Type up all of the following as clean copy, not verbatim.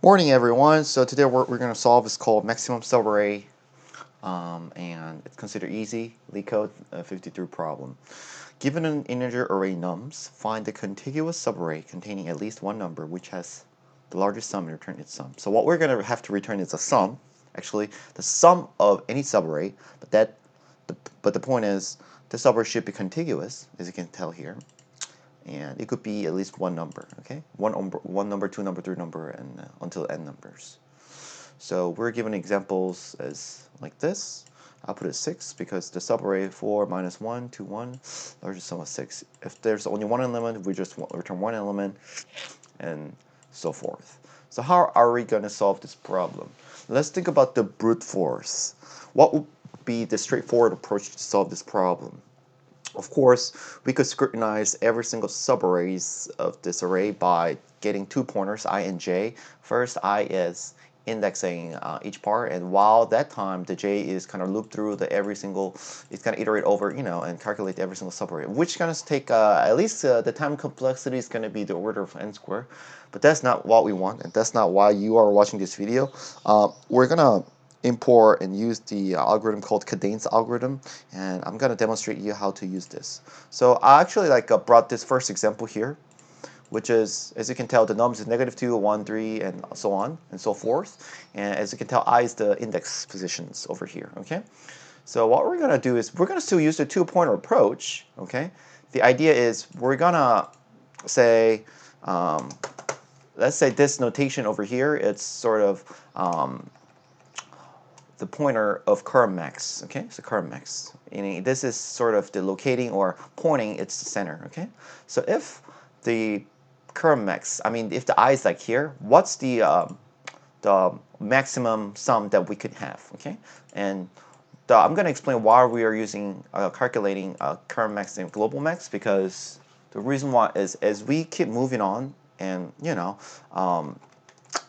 Morning everyone. So today we're going to solve is called maximum subarray, and it's considered easy. Leetcode 53 problem. Given an integer array nums, find the contiguous subarray containing at least one number which has the largest sum and return its sum. So what we're going to have to return is a sum, actually the sum of any subarray, but the point is the subarray should be contiguous, as you can tell here. And it could be at least one number, okay? One number, two number, three number, and until n numbers. So we're given examples as like this. I'll put it 6 because the subarray 4 minus 1, 2, 1, largest sum of 6. If there's only one element, we just return one element, and so forth. So how are we going to solve this problem? Let's think about the brute force. What would be the straightforward approach to solve this problem? Of course, we could scrutinize every single subarrays of this array by getting two pointers, I and j. First, I is indexing each part, and while that time the j is kind of loop through the every single, it's going to iterate over, and calculate every single subarray, which going to take at least the time complexity is going to be the order of n squared. But that's not what we want, and that's not why you are watching this video. We're going to import and use the algorithm called cadence algorithm, and I'm going to demonstrate you how to use this. So I actually brought this first example here, which is, as you can tell, the nums is -2, 1, 3, and so on and so forth. And as you can tell, I is the index positions over here. Okay, so what we're going to do is we're going to still use the two-pointer approach. Okay, the idea is we're going to say, let's say this notation over here, it's sort of the pointer of current max, okay? So current max, meaning this is sort of the locating or pointing its center, okay? So if the current max, I mean, if the I is like here, what's the maximum sum that we could have, okay? And I'm going to explain why we are using calculating current max and global max, because the reason why is as we keep moving on, and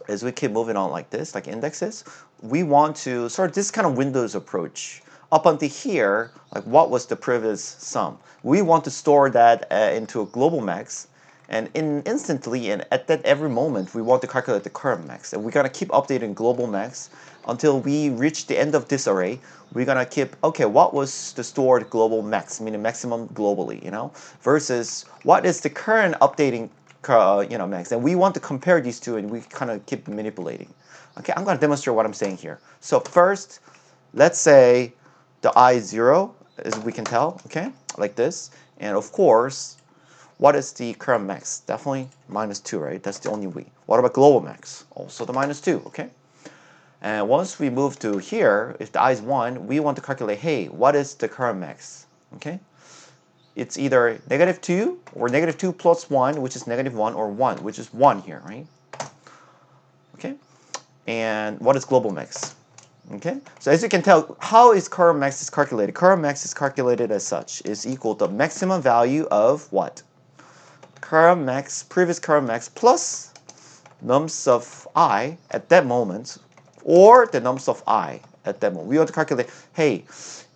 as we keep moving on like this, like indexes, we want to sort of this kind of Windows approach. Up until here, like what was the previous sum? We want to store that into a global max, and instantly and at that every moment we want to calculate the current max, and we're gonna keep updating global max until we reach the end of this array. We're gonna keep, okay, what was the stored global max, meaning maximum globally, versus what is the current updating max, and we want to compare these two, and we kind of keep manipulating. Okay, I'm going to demonstrate what I'm saying here. So first, let's say the I is 0, as we can tell, okay, like this, and of course, what is the current max? Definitely -2, right? That's the only way. What about global max? Also the -2, okay? And once we move to here, if the I is 1, we want to calculate, hey, what is the current max? Okay, it's either -2 or -2 plus 1, which is -1, or 1, which is 1 here, right? Okay, and what is global max? Okay, so as you can tell, how is current max is calculated? Current max is calculated as such, is equal to maximum value of what? Current max, previous current max, plus nums of I at that moment, or the nums of I at that moment. We want to calculate, hey,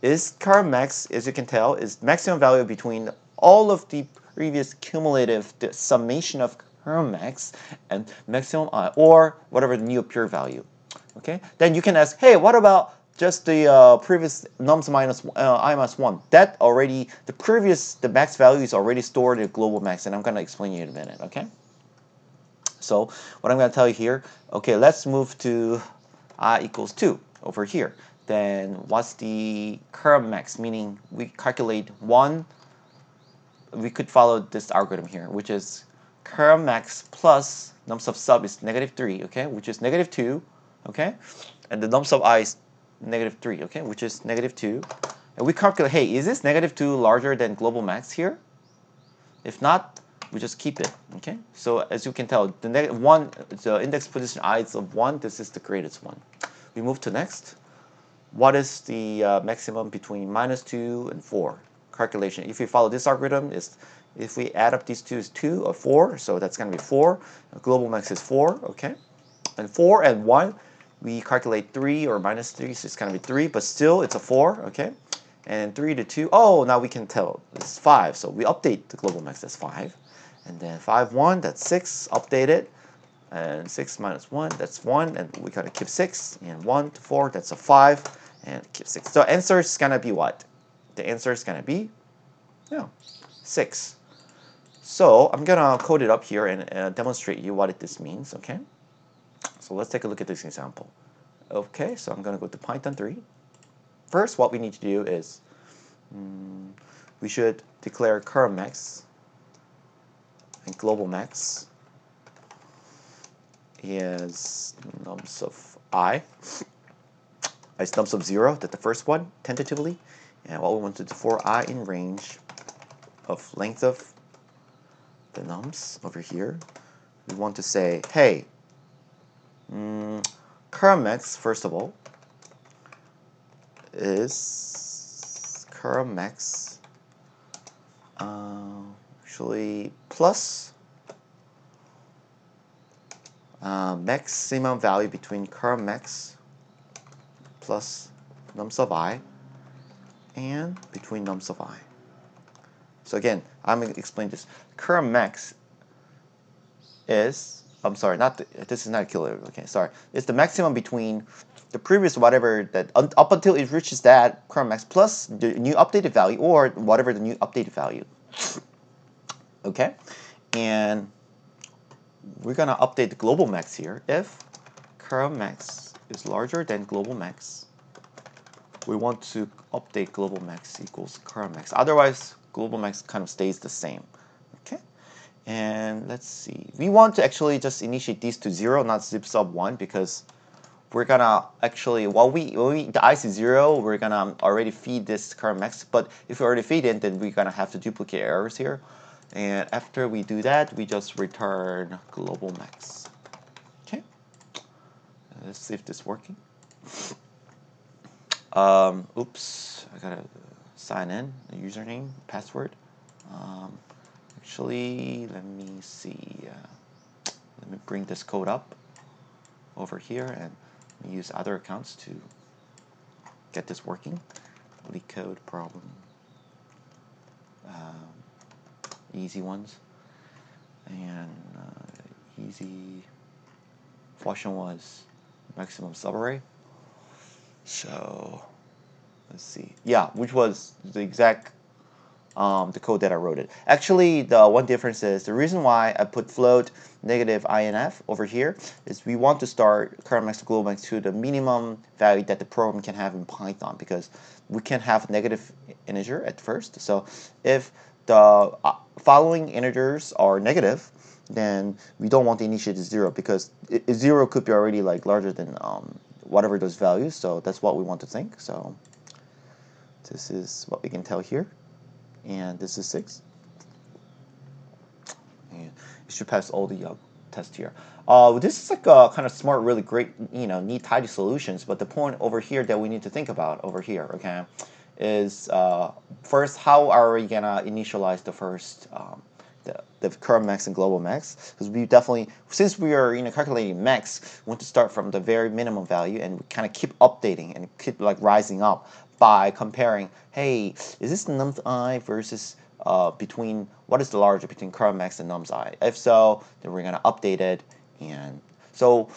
is current max, as you can tell, is maximum value between all of the previous cumulative, the summation of current max and maximum I, or whatever the new pure value. Okay, then you can ask, hey, what about just the previous nums minus I minus 1? That already, the max value is already stored in global max, and I'm going to explain you in a minute. Okay, so what I'm going to tell you here, okay, let's move to I equals 2 over here. Then what's the current max? Meaning we calculate 1, we could follow this algorithm here, which is current max plus nums of sub is -3, okay, which is -2, okay, and the nums of I is -3, okay, which is -2, and we calculate, hey, is this -2 larger than global max here? If not, we just keep it, okay? So as you can tell, the index position I is of 1, this is the greatest one. We move to next. What is the maximum between -2 and 4? Calculation. If we follow this algorithm, if we add up these two is 2 or 4, so that's going to be 4. Global max is 4, okay? And 4 and 1, we calculate 3 or -3, so it's going to be 3, but still it's a 4, okay? And 3 to 2, oh, now we can tell it's 5, so we update the global max, that's 5. And then 5, 1, that's 6, updated. and 6 minus 1, that's 1, and we gotta keep 6, and 1 to 4, that's a 5, and keep 6. So answer is gonna be what? The answer is gonna be 6. So I'm gonna code it up here and demonstrate you what this means, okay? So let's take a look at this example. Okay, so I'm gonna go to Python 3. First, what we need to do is we should declare current max and global max is nums of I is nums of 0, that's the first one, tentatively. And what we want to do for I in range of length of the nums over here, we want to say, hey, current max, first of all, is current max actually plus maximum value between current max plus nums of I and between nums of I. So again, I'm going to explain this. Current max is, I'm sorry, this is not a kilo, okay, sorry. It's the maximum between the previous whatever that, up until it reaches that current max plus the new updated value or whatever the new updated value. Okay? And we're going to update the global max here. If current max is larger than global max, we want to update global max equals current max. Otherwise, global max kind of stays the same. Okay? And let's see. We want to actually just initiate these to 0, not zip sub 1, because we're gonna actually, the ice is 0, we're gonna already feed this current max. But if we already feed it, then we're gonna have to duplicate errors here. And after we do that, we just return global max. Okay. Let's see if this is working. Oops, I gotta sign in, the username, password. Actually, let me see. Let me bring this code up over here and use other accounts to get this working. Leetcode problem. Easy ones. And easy function was maximum subarray. So let's see. Yeah, which was the exact the code that I wrote it. Actually, the one difference is the reason why I put float negative INF over here is we want to start current max to global max to the minimum value that the program can have in Python, because we can have negative integer at first. So if the following integers are negative, then we don't want to initiate to 0, because 0 could be already like larger than whatever those values. So that's what we want to think. So this is what we can tell here. And this is 6. And it should pass all the tests here. This is like a kind of smart, really great, neat, tidy solutions. But the point over here that we need to think about over here, okay, is first, how are we gonna initialize the first the current max and global max? Because we definitely, since we are calculating max, we want to start from the very minimum value, and we kind of keep updating and keep like rising up by comparing, hey, is this nums I versus between, what is the larger between current max and nums I? If so, then we're gonna update it. And so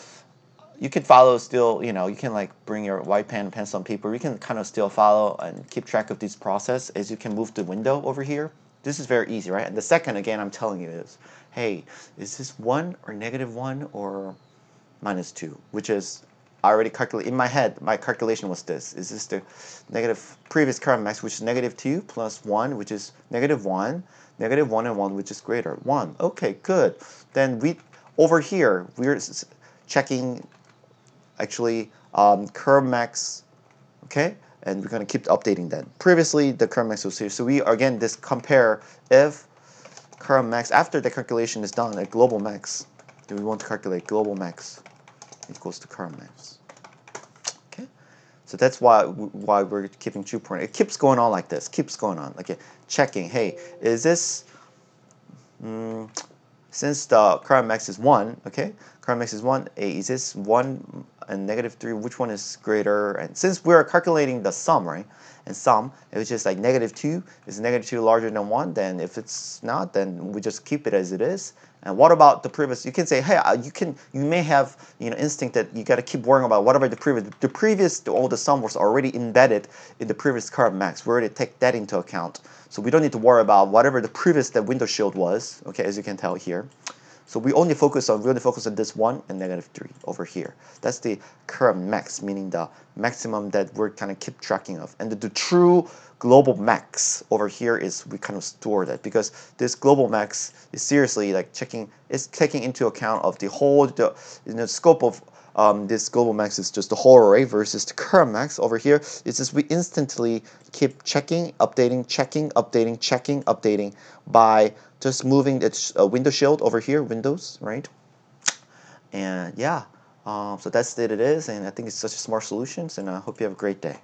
you can follow still, you can like bring your white pen, pencil, and paper. You can kind of still follow and keep track of this process as you can move the window over here. This is very easy, right? And the second, again, I'm telling you is, hey, is this 1 or -1 or -2? Which is, I already calculated in my head, my calculation was this. Is this the negative previous current max, which is -2 plus 1, which is -1, -1 and 1, which is greater 1. Okay, good. Then over here, we're checking actually current max, okay? And we're going to keep updating that. Previously, the current max was here. So we, again, this compare if current max, after the calculation is done at global max, then we want to calculate global max equals to current max. Okay? So that's why we're keeping 2 point. It keeps going on like this. Keeps going on. Okay, checking, hey, is this, since the current max is 1, okay? Current max is 1, is this 1 and -3, which one is greater? And since we're calculating the sum, right? And sum, it's just like -2, is -2 larger than 1? Then if it's not, then we just keep it as it is. And what about the previous? You can say, hey, you may have instinct that you got to keep worrying about whatever the previous all the sum was already embedded in the previous current max. We already take that into account, so we don't need to worry about whatever the previous that window shield was. Okay, as you can tell here. So we only focus on this 1 and -3 over here. That's the current max, meaning the maximum that we're kind of keep tracking of. And the true global max over here is we kind of store that, because this global max is seriously like it's taking into account of the whole scope of this global max is just the whole array versus the current max over here. It's just we instantly keep checking, updating, checking, updating, checking, updating by just moving its window shield over here, Windows, right? And yeah, so that's it is, and I think it's such a smart solutions, and I hope you have a great day.